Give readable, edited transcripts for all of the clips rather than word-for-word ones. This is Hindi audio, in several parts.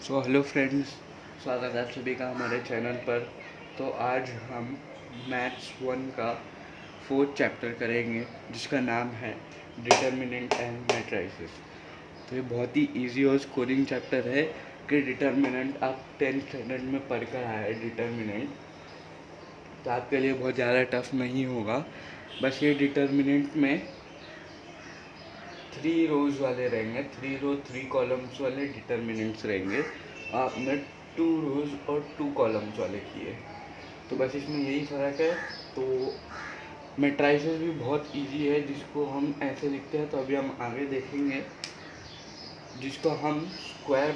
हेलो फ्रेंड्स, स्वागत है आप सभी का हमारे चैनल पर। तो आज हम मैथ्स 1 का 4th चैप्टर करेंगे जिसका नाम है डिटर्मिनेंट एंड मैट्रिसेस। तो ये बहुत ही इजी और स्कोरिंग चैप्टर है कि डिटर्मिनेंट आप 10th स्टैंडर्ड में पढ़ कर आए डिटर्मिनेंट, तो आपके लिए बहुत ज़्यादा टफ नहीं होगा। बस ये डिटर्मिनेंट में 3 रोज़ वाले रहेंगे, 3 रो 3 कॉलम्स वाले डिटर्मिनेंट्स रहेंगे। आपने 2 रोज़ और 2 कॉलम्स वाले किए, तो बस इसमें यही फ़र्क है। तो मैट्राइसेस भी बहुत इजी है, जिसको हम ऐसे लिखते हैं, तो अभी हम आगे देखेंगे। जिसको हम स्क्वायर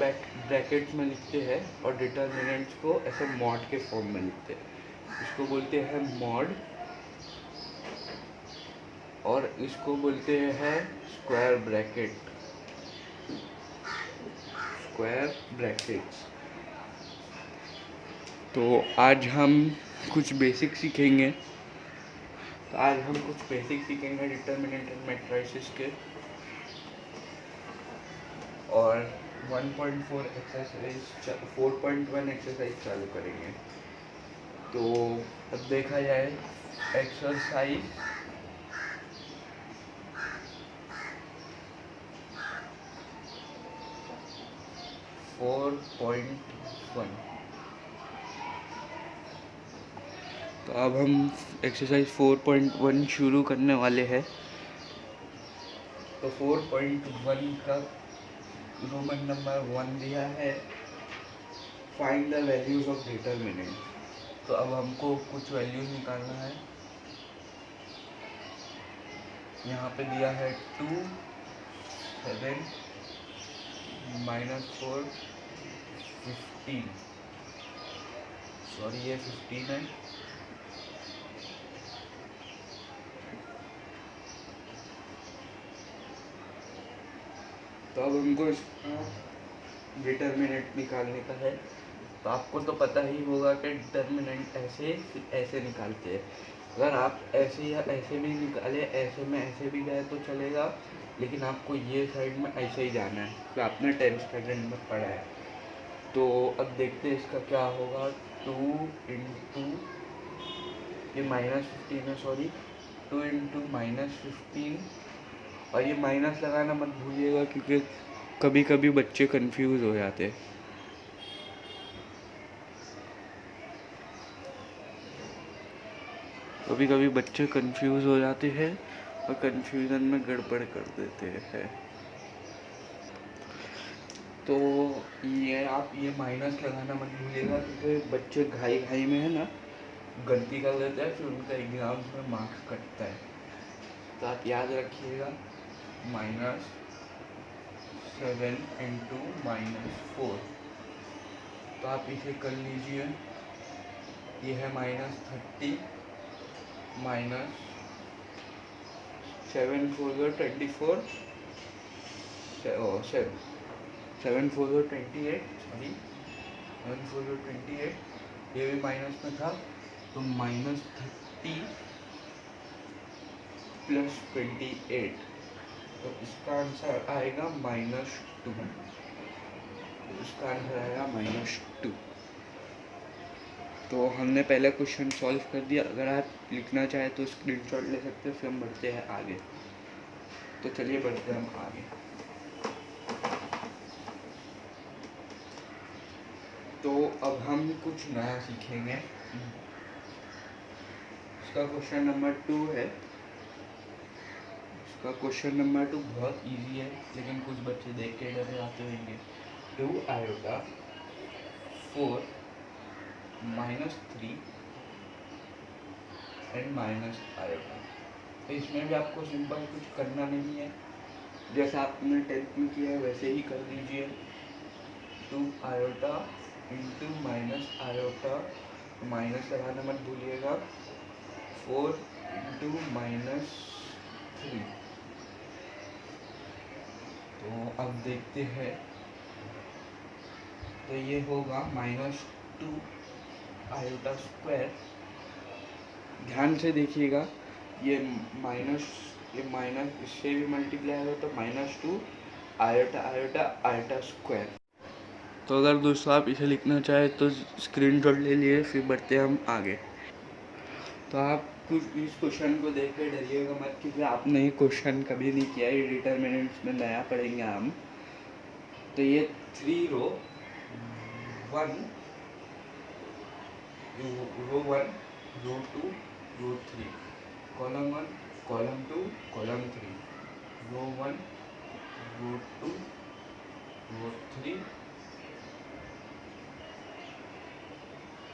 ब्रैकेट्स में लिखते हैं और डिटर्मिनेंट्स को ऐसे मॉड के फॉर्म में लिखते हैं। इसको बोलते हैं मॉड और इसको बोलते हैं स्क्वायर ब्रैकेट्स। तो आज हम कुछ बेसिक सीखेंगे। डिटर्मिनेंट एंड मैट्रिसेस के, और 1.4 एक्सरसाइज 4.1 एक्सरसाइज चालू करेंगे। तो अब देखा जाए एक्सरसाइज 4.1। तो अब हम एक्सरसाइज 4.1 शुरू करने वाले हैं। तो 4.1 का रोमन नंबर 1 दिया है, find the values of determinant. तो अब हमको कुछ वैल्यूज निकालना है। यहाँ पे दिया है 2, 7, -4, 15। सॉरी, ये 15 है। तो अब हमको इसका डिटर्मिनेंट निकालने का है। तो आपको तो पता ही होगा कि डिटर्मिनेंट ऐसे निकालते हैं। अगर आप ऐसे या ऐसे भी निकाले, ऐसे में ऐसे भी गए तो चलेगा, लेकिन आपको ये साइड में ऐसे ही जाना है, तो आपने 10th स्टैंडर्ड में पढ़ा है। तो अब देखते हैं इसका क्या होगा। 2 इंटू ये -15 है, सॉरी, 2 इंटू -15। और ये माइनस लगाना मत भूलिएगा, क्योंकि कभी कभी बच्चे कंफ्यूज हो जाते हैं। कभी कभी बच्चे कंफ्यूज हो जाते हैं और कंफ्यूजन में गड़बड़ कर देते हैं। तो ये आप ये माइनस लगाना मत भूलिएगा, क्योंकि बच्चे घाई में है ना गलती कर देते हैं, फिर उनका एग्जाम्स में मार्क्स कटता है। तो आप याद रखिएगा, -7 इंटू -4। तो आप इसे कर लीजिए। ये है -30 माइनस 7 4 24, 7 4 28, सॉरी 7 4 28। ये भी माइनस में था, तो -30 + 28। तो इसका आंसर आएगा -2। इसका आंसर आएगा -2। तो हमने पहला क्वेश्चन सॉल्व कर दिया। अगर आप लिखना चाहें तो स्क्रीनशॉट ले सकते हैं, फिर हम बढ़ते हैं आगे। तो चलिए बढ़ते हैं हम आगे। तो अब हम कुछ नया सीखेंगे। इसका क्वेश्चन नंबर 2 है। इसका क्वेश्चन नंबर 2 बहुत इजी है, लेकिन कुछ बच्चे देख के डरे आते होंगे। 2 आयोटा 4 -3 एंड माइनस आयोटा। तो इसमें भी आपको सिंपल कुछ करना नहीं है, जैसा आपने 10th में किया है वैसे ही कर दीजिए। 2 iota into minus iota, minus लगाना मत भूलिएगा। 4 इंटू -3। तो अब देखते हैं। तो ये होगा -2 आयोटा स्क्वायर। ध्यान से देखिएगा, ये माइनस इससे भी मल्टीप्लाई हो तो -2 आयोटा आयोटा आयोटा स्क्वायर। तो अगर दोस्तों आप इसे लिखना चाहें तो स्क्रीनशॉट ले लिए, फिर बढ़ते हैं हम आगे। तो आप कुछ इस क्वेश्चन को देख के डरिएगा मत, क्योंकि आपने ये क्वेश्चन कभी नहीं किया, ये डिटर्मिनेंट्स में नया पढ़ेंगे हम। तो ये 3 रो 1 रो 1 रो 2 रो 3, कॉलम 1 कॉलम 2 कॉलम 3, रो 1 रो 2 रो 3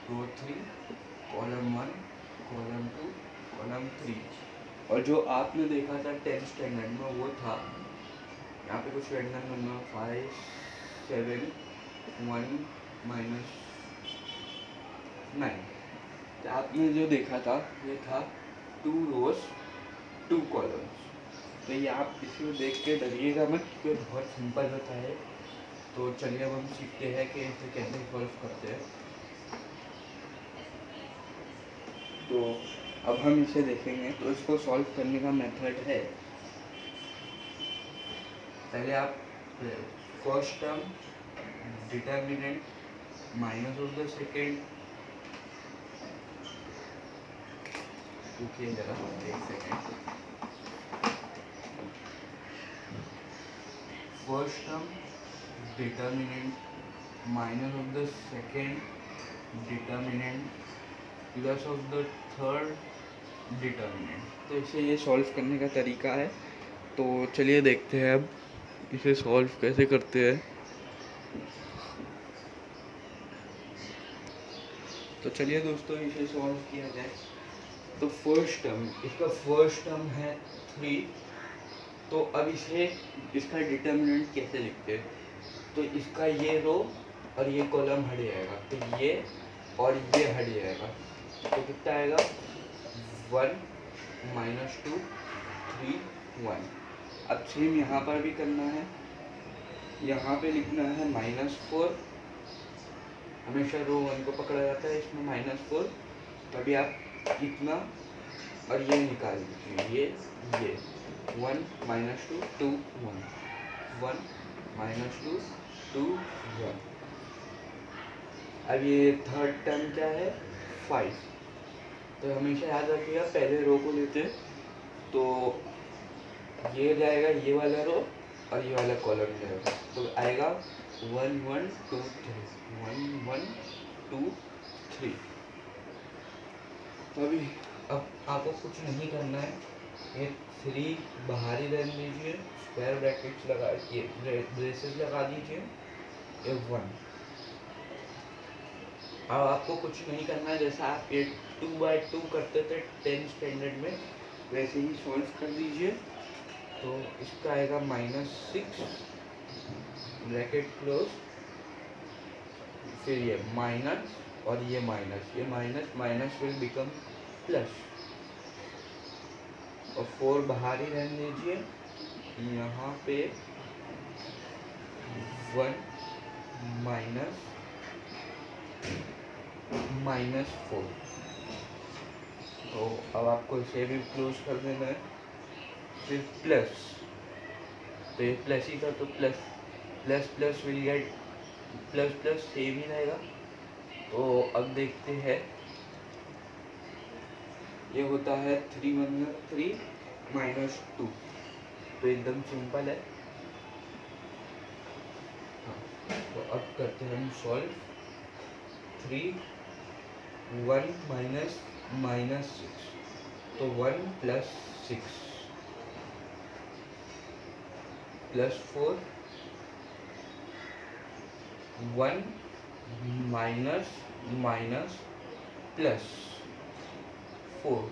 रो 3, कॉलम 1 कॉलम 2 कॉलम 3। और जो आपने देखा था 10th स्टैंडर्ड में वो था यहाँ पे कुछ रैंडम नंबर 5 7 1 -9। तो आपने जो देखा था ये था 2 रोज 2 कॉलम्स। तो ये आप इसे देख के डरिएगा मत, क्योंकि बहुत सिंपल होता है। तो चलिए अब हम सीखते हैं कि इसे कैसे सॉल्व करते हैं। तो अब हम इसे देखेंगे। तो इसको सॉल्व करने का मेथड है, पहले आप first term determinant minus of the second, रुकिए जरा 1 second. First term determinant minus of the second determinant plus of the third determinant. तो इसे ये सॉल्व करने का तरीका है। तो चलिए देखते हैं अब इसे सॉल्व कैसे करते हैं। तो चलिए दोस्तों इसे सॉल्व किया जाए। तो फर्स्ट टर्म, इसका फर्स्ट टर्म है 3। तो अब इसे इसका डिटर्मिनेंट कैसे लिखते हैं? तो इसका ये रो और ये कॉलम हट जाएगा, तो ये और ये हट जाएगा। तो कितना आएगा 1 -2 3 1। अब सेम यहाँ पर भी करना है, यहाँ पे लिखना है -4। हमेशा रो 1 को पकड़ा जाता है, इसमें -4। तभी आप इतना और ये निकाल दीजिए, ये 1 -2 2 1 1 -2 2 1। अब ये थर्ड टर्म क्या है 5। तो हमेशा याद रखिएगा पहले रो को लेते हैं, तो ये जाएगा ये वाला रो और ये वाला कॉलम जाएगा। तो आएगा 1 1 2 3 1 1 2 3। तो अभी अब आपको कुछ नहीं करना है, ये 3 बाहर ही रहने दीजिए, स्क्वायर ब्रैकेट्स लगा ब्रेसेस लगा दीजिए, ये 1। अब आपको कुछ नहीं करना है, जैसा आप ये 2/2 करते थे 10th स्टैंडर्ड में, वैसे ही सॉल्व कर दीजिए। तो इसका आएगा -6 ब्रैकेट क्लोज, फिर ये माइनस और ये minus minus will become plus, और 4 बाहर ही रहने दीजिए। यहाँ पे 1 -4। तो अब आपको इसे भी क्लोज कर देना है, फिर प्लस। तो ये प्लस ही था, तो plus plus plus will get plus plus same ही रहेगा। तो अब देखते हैं, ये होता है 3 1 3 -2। तो एकदम सिंपल है। हाँ, तो अब करते हैं हम सॉल्व। 3 1 -6, तो 1 + 6 +4 1 माइनस माइनस प्लस 4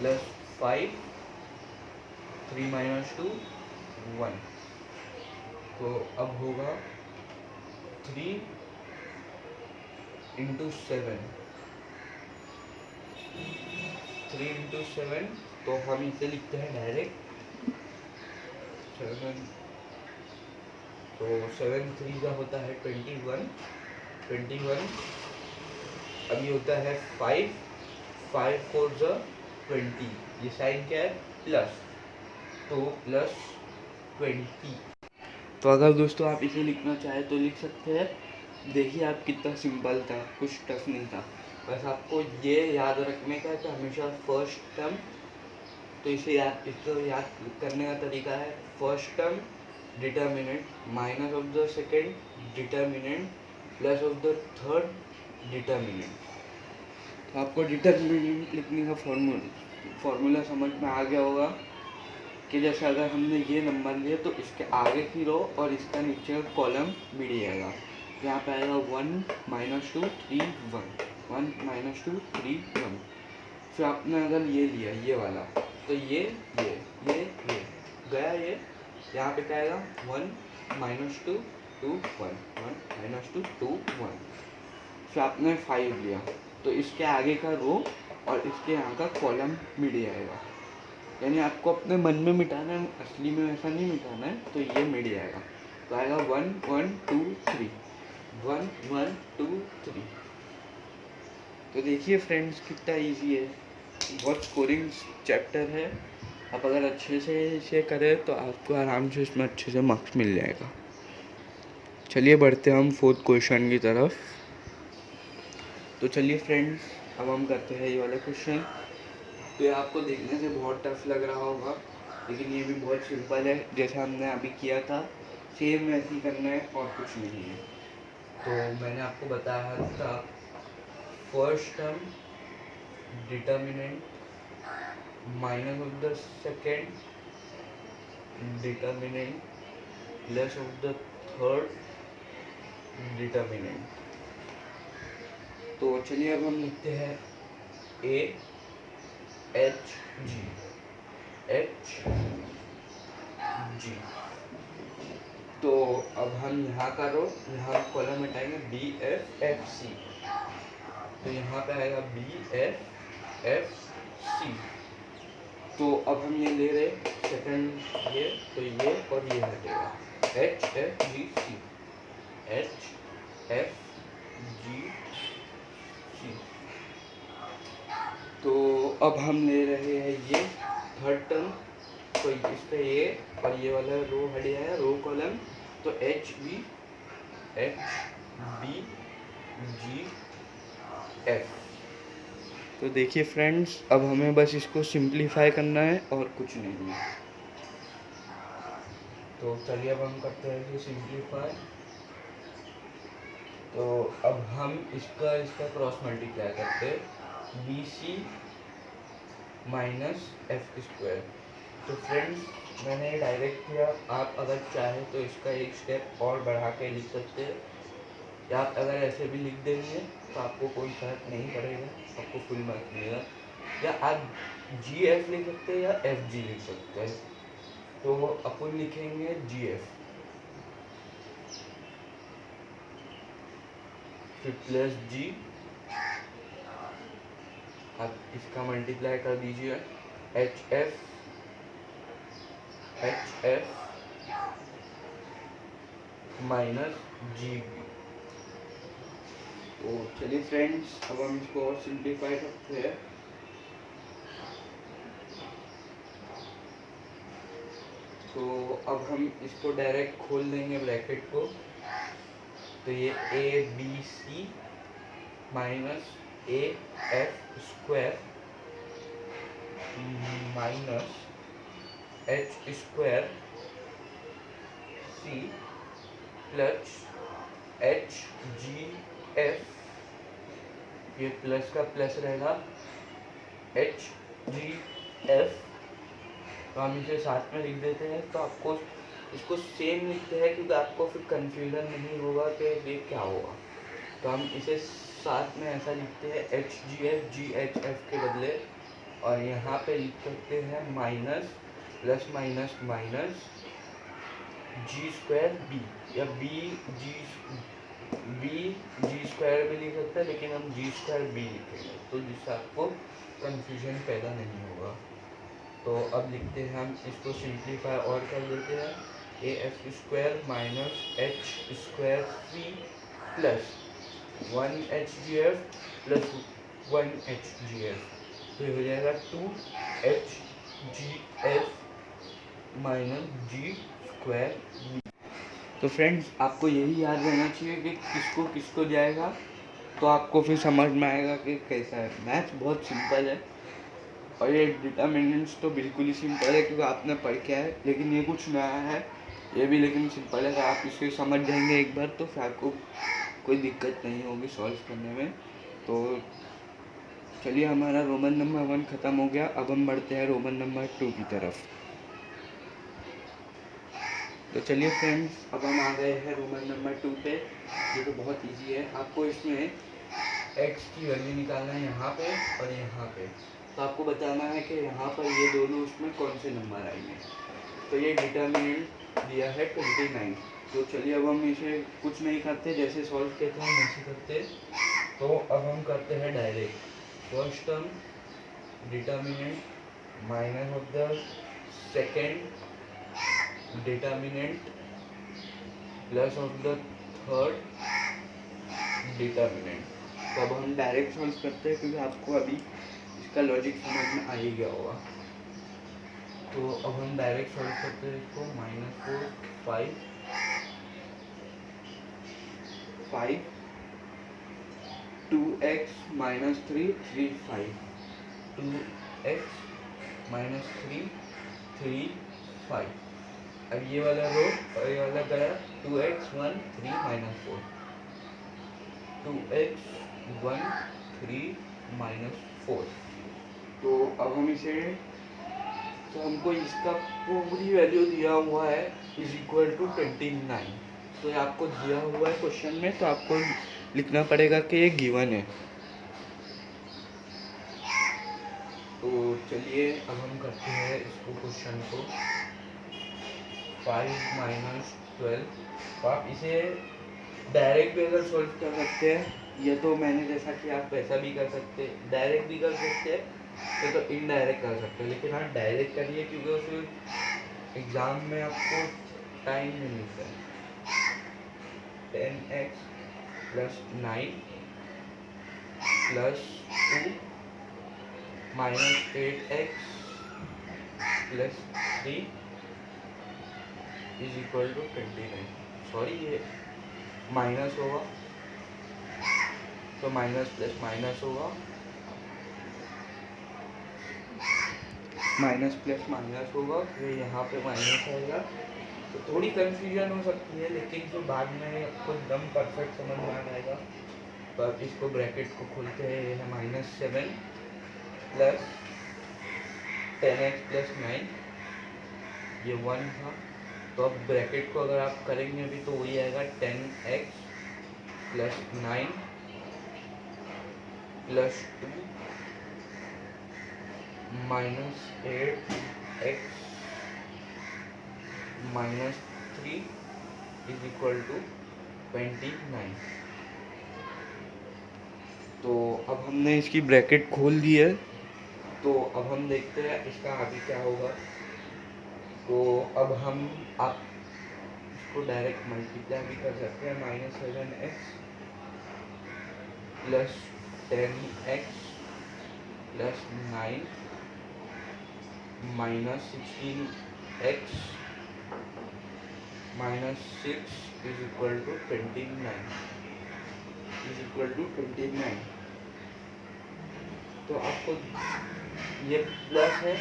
+5 3 - 2 1। तो अब होगा 3 × 7 3 × 7। तो हम इसे लिखते हैं डायरेक्ट 7। तो 7 3 का होता है 21। अभी होता है 5 5 4 ज़ा 20। ये साइन क्या है प्लस, तो +20। तो अगर दोस्तों आप इसे लिखना चाहें तो लिख सकते हैं। देखिए आप कितना सिंपल था, कुछ टफ नहीं था। बस आपको ये याद रखने का है कि हमेशा फर्स्ट टर्म, तो इसको याद करने का तरीका है first term determinant minus of the second determinant plus of the third determinant. तो आपको डिटर्मिनेंट लिखने का फॉर्मूला समझ में आ गया होगा कि जैसे अगर हमने ये नंबर लिया तो इसके आगे की रो और इसका नीचे का कॉलम मिल जाएगा। यहाँ पे आएगा 1 - 2 3 1 1 - 2 3 1। फिर आपने अगर ये लिया ये वाला तो ये गया ये। यहाँ पे क्या आएगा 1 - 2 2 1 1 - 2 2 1। फिर आपने 5 लिया तो इसके आगे का रो और इसके यहाँ का कॉलम मिट जाएगा। यानी आपको अपने मन में मिटाना है, असली में ऐसा नहीं मिटाना है। तो ये मिट जाएगा तो आएगा 1 1 2 3 1 1 2 3। तो देखिए फ्रेंड्स कितना इजी है, बहुत स्कोरिंग चैप्टर है। आप अगर अच्छे से इसे करें तो आपको आराम से इसमें अच्छे से मार्क्स मिल जाएगा। चलिए बढ़ते हैं हम 4th क्वेश्चन की तरफ। तो चलिए फ्रेंड्स अब हम करते हैं ये वाला क्वेश्चन। तो ये आपको देखने से बहुत टफ लग रहा होगा, लेकिन ये भी बहुत सिंपल है। जैसे हमने अभी किया था सेम वैसे ही करना है और कुछ नहीं है। तो मैंने आपको बताया था first term determinant minus of the second determinant plus of the third determinant. तो चलिए अब हम लिखते हैं ए एच जी तो अब हम यहाँ का रो यहाँ कॉलम हटाएंगे बी एफ एफ सी। तो यहाँ पे आएगा बी एफ एफ सी। तो अब हम ये ले रहे सेकंड ये, तो ये और ये हटेगा H F G C H F G C. तो अब हम ले रहे हैं ये थर्ड टर्म, तो इसका ये और ये वाला रो हट जाएगा रो कॉलम। तो एच बी जी एफ। तो देखिए फ्रेंड्स अब हमें बस इसको सिंप्लीफाई करना है और कुछ नहीं है। तो चलिए अब हम करते हैं इसे सिंप्लीफाई। तो अब हम इसका क्रॉस मल्टीप्लाई करते हैं b c minus f square. तो फ्रेंड्स मैंने डायरेक्ट किया, आप अगर चाहें तो इसका एक स्टेप और बढ़ा के लिख सकते हैं, या आप अगर ऐसे भी लिख देंगे तो आपको कोई फर्क नहीं पड़ेगा, आपको फुल मार्क्स मिलेगा। या आप जी एफ लिख सकते हैं या एफ जी लिख सकते हैं। तो अपन लिखेंगे जी एफ, फिर प्लस जी, आप इसका मल्टीप्लाई कर दीजिए h f minus g b. तो चलिए फ्रेंड्स अब हम इसको और सिंप्लीफाई करते हैं। तो अब हम इसको डायरेक्ट खोल देंगे ब्रैकेट को। तो ये a b c minus a f square minus h square c plus h g f, ये प्लस का प्लस रहेगा एच जी एफ। तो हम इसे साथ में लिख देते हैं। तो आपको इसको सेम लिखते हैं क्योंकि आपको फिर कंफ्यूजन नहीं होगा कि ये क्या होगा। तो हम इसे साथ में ऐसा लिखते हैं एच जी एच एफ के बदले, और यहाँ पे लिख सकते हैं minus plus minus minus g square B, या बी जी स्क्वायर भी लिख सकते हैं, लेकिन हम जी स्क्वायर बी लिखेंगे तो जिससे आपको कंफ्यूजन पैदा नहीं होगा। तो अब लिखते हैं हम इसको सिंप्लीफाई और कर देते हैं a f square minus h square c plus 1 h g f plus 1 h g f. तो ये हो जाएगा 2 h g f minus g square b. तो फ्रेंड्स आपको यही याद रहना चाहिए कि किसको किसको जाएगा, तो आपको फिर समझ में आएगा कि कैसा है। मैथ्स बहुत सिंपल है और ये डिटर्मिनेंट्स तो बिल्कुल ही सिंपल है क्योंकि आपने पढ़ के है, लेकिन ये कुछ नया है ये भी, लेकिन सिंपल है। अगर आप इसे समझ जाएंगे एक बार तो फिर आपको कोई दिक्कत नहीं होगी सॉल्व करने में। तो चलिए हमारा रोमन नंबर 1 ख़त्म हो गया, अब हम बढ़ते हैं रोमन नंबर 2 की तरफ। तो चलिए फ्रेंड्स अब हम आ गए हैं रोमन नंबर 2 पे, जो तो बहुत इजी है। आपको इसमें x की वैल्यू निकालना है यहाँ पे और यहाँ पे, तो आपको बताना है कि यहाँ पर ये दोनों उसमें कौन से नंबर आएंगे। तो ये डिटर्मिनेंट दिया है 29। तो चलिए अब हम इसे कुछ नहीं करते, जैसे सॉल्व किया था हम ऐसे करते। तो अब हम करते हैं direct. First term determinant minus of the second determinant plus of the third determinant. तो अब हम डायरेक्ट सॉल्व करते हैं क्योंकि आपको अभी इसका लॉजिक समझ में आ ही गया होगा। तो अब हम डायरेक्ट सॉल्व करते हैं इसको। -4 5 2x - 3 3 5 2x - 3 3 5। अब ये वाला रो और ये वाला गया 2x 1 3 - 4 2x 1 3 - 4। तो अब हम इसे, तो हमको इसका पूरी वैल्यू दिया हुआ है = 29। तो ये आपको दिया हुआ है क्वेश्चन में, तो आपको लिखना पड़ेगा कि ये गिवन है। तो चलिए अब हम करते हैं इसको क्वेश्चन को। 5 - 12। तो आप इसे डायरेक्ट भी अगर सॉल्व कर सकते हैं, ये तो मैंने जैसा कि आप वैसा भी कर सकते हैं, डायरेक्ट भी कर सकते हैं, तो इनडायरेक्ट कर सकते हैं। लेकिन हाँ डायरेक्ट करिए क्योंकि फिर एग्ज़ाम में आपको टाइम नहीं मिलता है। 10x + 9 + 2 - 8x + 3 = 29। सॉरी ये माइनस होगा, तो माइनस प्लस माइनस होगा, माइनस प्लस माइनस होगा, फिर यहाँ पे माइनस आएगा। तो थोड़ी कंफ्यूजन हो सकती है, लेकिन फिर बाद में आपको एकदम परफेक्ट समझ में आ जाएगा। तो अब इसको ब्रैकेट को खोलते हैं, ये है -7 + 10x + 9, ये 1 था। तो अब ब्रैकेट को अगर आप करेंगे अभी तो वही आएगा 10x + 9 + 2 - 8x - 3 = 29। तो अब हमने इसकी ब्रैकेट खोल दी है, तो अब हम देखते हैं इसका आगे क्या होगा। तो अब आप इसको डायरेक्ट मल्टीप्लाई भी कर सकते हैं। -7x + 10x + 9 - 16x - 6 = 29। तो आपको ये प्लस है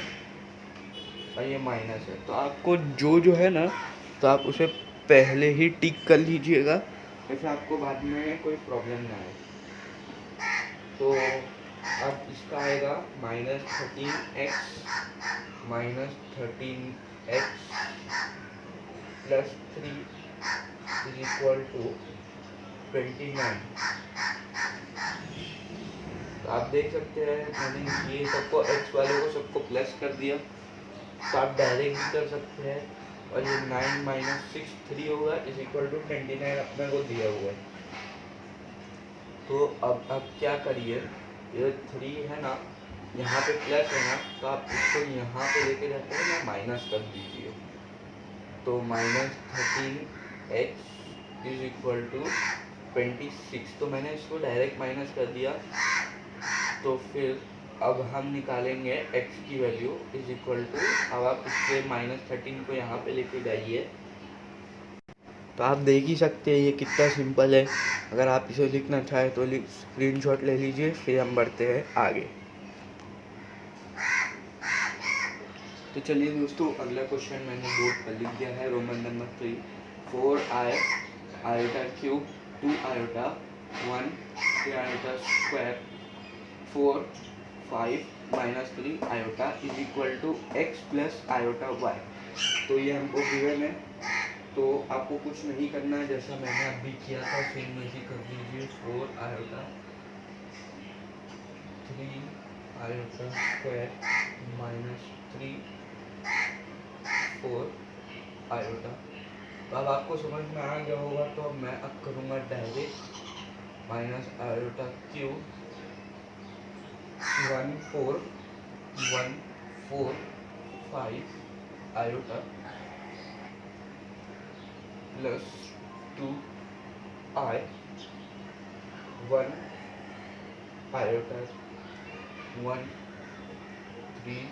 और ये माइनस है, तो आपको जो है ना, तो आप उसे पहले ही टिक कर लीजिएगा, जैसे आपको बाद में कोई प्रॉब्लम ना आए। तो अब इसका आएगा -13x - 13x + 3 = 29। तो आप देख सकते हैं मैंने ये सबको x वाले को सबको प्लस कर दिया। तो आप डायरेक्ट भी कर सकते हैं, और ये 9 - 6 3 होगा = 29 अपने को दिया हुआ है। तो अब आप क्या करिए, ये 3 है ना, यहाँ पे प्लस है ना, तो आप इसको यहाँ पे लेके जाते हैं ना, माइनस कर दीजिए। तो -13x = 26। तो मैंने इसको डायरेक्ट माइनस कर दिया। तो फिर अब हम निकालेंगे x की वैल्यू अब आप इसके -13 को यहाँ पे लेके जाइए। तो आप देख ही सकते हैं ये कितना सिंपल है। अगर आप इसे लिखना चाहें तो स्क्रीनशॉट ले लीजिए, फिर हम बढ़ते हैं आगे। तो चलिए दोस्तों, अगला क्वेश्चन मैंने बोर्ड पर लिख दिया है, Roman number 3, 4i iota cube 2 iota 1 3 iota square 4 5 -3 iota is equal to x plus iota y। तो ये हमको गिवन है, तो आपको कुछ नहीं करना है, जैसा मैंने अभी किया था सेम वैसे कर दीजिए। 4 आयोटा 3 आयोटा स्क्वायर -3 4 आयोटा। तो अब आपको समझ में आ गया होगा, तो मैं अब करूँगा direct minus iota cube 1 4 1 4 5 iota plus 2 i 1 iota 1 3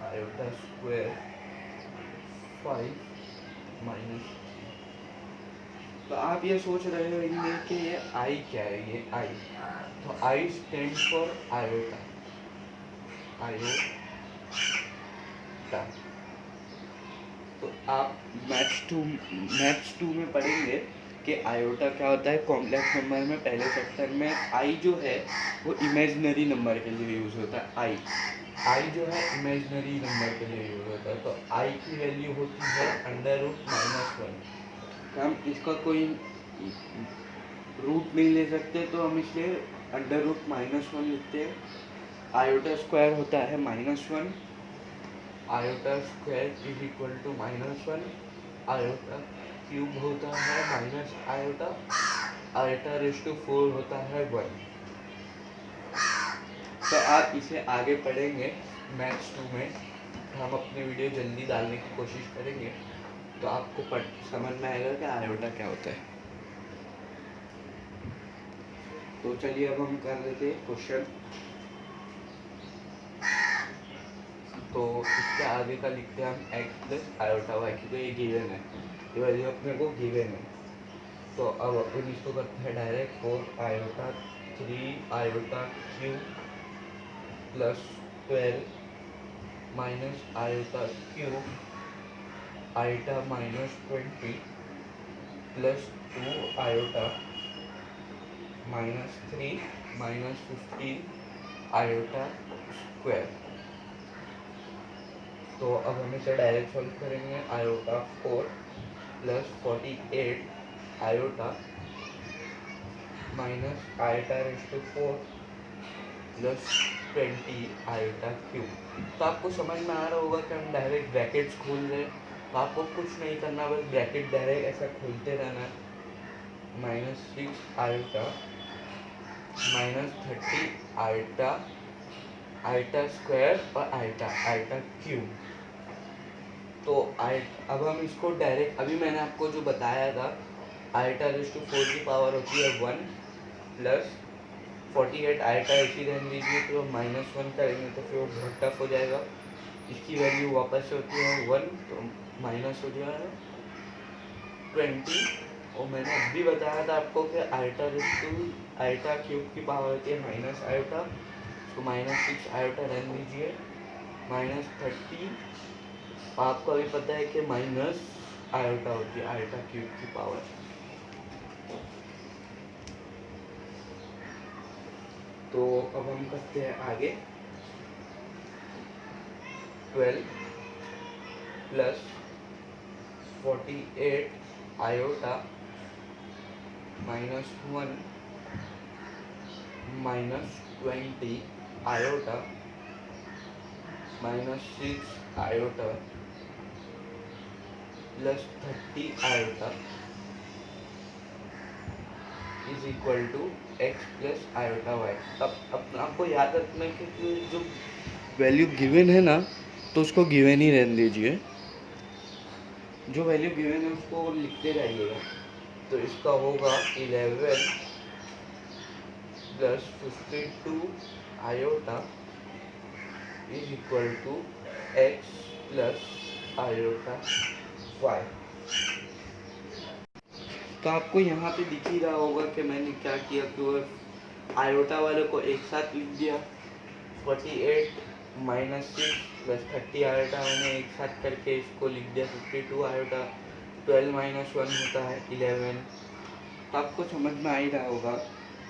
iota square 5 minus. तो आप ये सोच रहे होंगे कि ये आई क्या है, ये आई, तो I stand for iota, iota. तो आप मैथ्स टू में पढ़ेंगे कि आयोटा क्या होता है। कॉम्प्लेक्स नंबर में पहले सेक्टर में आई जो है वो इमेजिनरी नंबर के लिए यूज़ होता है। आई जो है इमेजिनरी नंबर के लिए यूज़ होता है। तो आई की वैल्यू होती है √-1। हम इसका कोई रूट नहीं ले सकते, तो हम इसलिए √-1 लिखते हैं। आयोटा स्क्वायर होता है -1, iota square is equal to -1, iota cube होता है minus iota, iota raise to 4 होता है 1। तो आप इसे आगे पढ़ेंगे मैथ्स 2 में, हम अपने वीडियो जल्दी डालने की कोशिश करेंगे, तो आपको समझ में आएगा कि आयोटा क्या होता है। तो चलिए अब हम कर लेते हैं क्वेश्चन। तो इसके आगे का लिखते हैं हम x प्लस आयोटा वाई, क्योंकि ये गिवन है, ये वैल्यू अपने को गिवन है। तो अब अपन इसको करते हैं direct. 4 iota 3 iota cube plus 12 minus iota cube iota -20 plus 2 iota -3 -15 iota square. तो अब हम इसे डायरेक्ट सॉल्व करेंगे। Iota 4 plus 48 iota minus iota raise to 4 plus 20 iota cube. तो आपको समझ में आ रहा होगा कि हम डायरेक्ट ब्रैकेट्स खोल रहे हैं, तो आपको कुछ नहीं करना, बस ब्रैकेट डायरेक्ट ऐसा खोलते रहना है। -6 आयोटा -30 आयोटा आयोटा स्क्वायर और आयोटा क्यूब। तो अब हम इसको डायरेक्ट, अभी मैंने आपको जो बताया था, आयोटा रेज़ टू 4 की पावर होती है 1 प्लस 48 आयोटा ऐसी रहने दीजिए, तो -1 करेंगे तो फिर वो बहुत टफ हो जाएगा। इसकी वैल्यू वापस से होती है 1, तो माइनस हो जाएगा 20। और मैंने अभी बताया था आपको कि iota raise to iota cube की पावर होती है माइनस आयोटा, तो -6 आयोटा रहने दीजिए, -30। आपको अभी पता है कि माइनस आयोटा होती है आयोटा क्यूब की पावर। तो अब हम करते हैं आगे। 12 plus 48 iota -1 -20 iota -6 iota plus 30 iota is equal to x plus iota y. अब आपको याद रखना है कि जो वैल्यू गिवन है ना, तो उसको गिवन ही रहने दीजिए, जो वैल्यू गिवन है उसको लिखते रहिएगा। तो इसका होगा 11 plus 52 iota is equal to x plus iota y. तो आपको यहाँ पे दिख ही रहा होगा कि मैंने क्या किया कि वो आयोटा वाले को एक साथ लिख दिया। 48 -6 + 30 आयोटा मैंने एक साथ करके इसको लिख दिया 52 आयोटा। 12 - 1 होता है 11। तो आपको समझ में आ ही रहा होगा।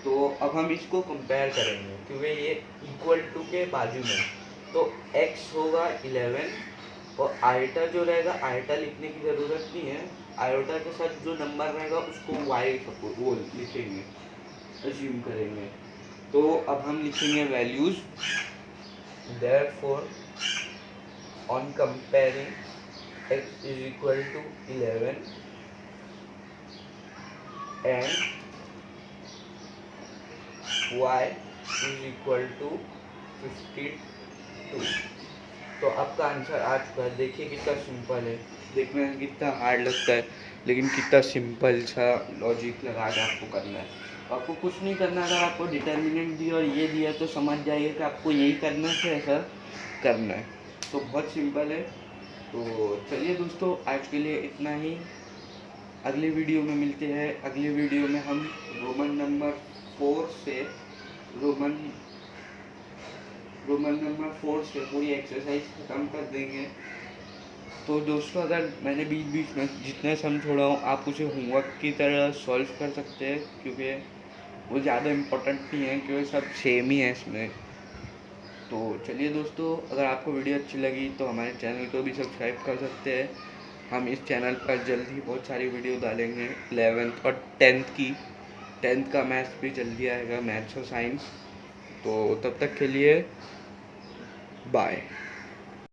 तो अब हम इसको कंपेयर करेंगे क्योंकि ये इक्वल टू के बाजू में, तो x होगा 11 और आयोटा जो रहेगा, आयोटा लिखने की ज़रूरत नहीं है, आयोटा के साथ जो नंबर रहेगा उसको y सपोज वो लिखेंगे, अज्यूम करेंगे। तो अब हम लिखेंगे values. Therefore on comparing x = 11 and y = 52। तो आपका आंसर आ चुका है। देखिए कितना सिंपल है, देखने में कितना हार्ड लगता है लेकिन कितना सिंपल सा लॉजिक लगा के आपको करना है। आपको कुछ नहीं करना, अगर आपको डिटर्मिनेंट दिया और ये दिया तो समझ जाइए कि आपको यही करना है, ऐसा करना है। तो बहुत सिंपल है। तो चलिए दोस्तों, आज के लिए इतना ही। अगले वीडियो में मिलते हैं। अगले वीडियो में हम रोमन नंबर 4 से पूरी एक्सरसाइज खत्म कर देंगे। तो दोस्तों, अगर मैंने बीच बीच में जितने सम छोड़ा हूँ आप उसे होमवर्क की तरह सॉल्व कर सकते हैं, क्योंकि वो ज़्यादा इम्पोर्टेंट नहीं है, क्योंकि सब सेम ही है इसमें। तो चलिए दोस्तों, अगर आपको वीडियो अच्छी लगी तो हमारे चैनल को भी सब्सक्राइब कर सकते हैं। हम इस चैनल पर जल्द ही बहुत सारी वीडियो डालेंगे 11th और 10th का मैथ्स भी जल्दी आएगा, मैथ्स और साइंस। तो तब तक के लिए बाय।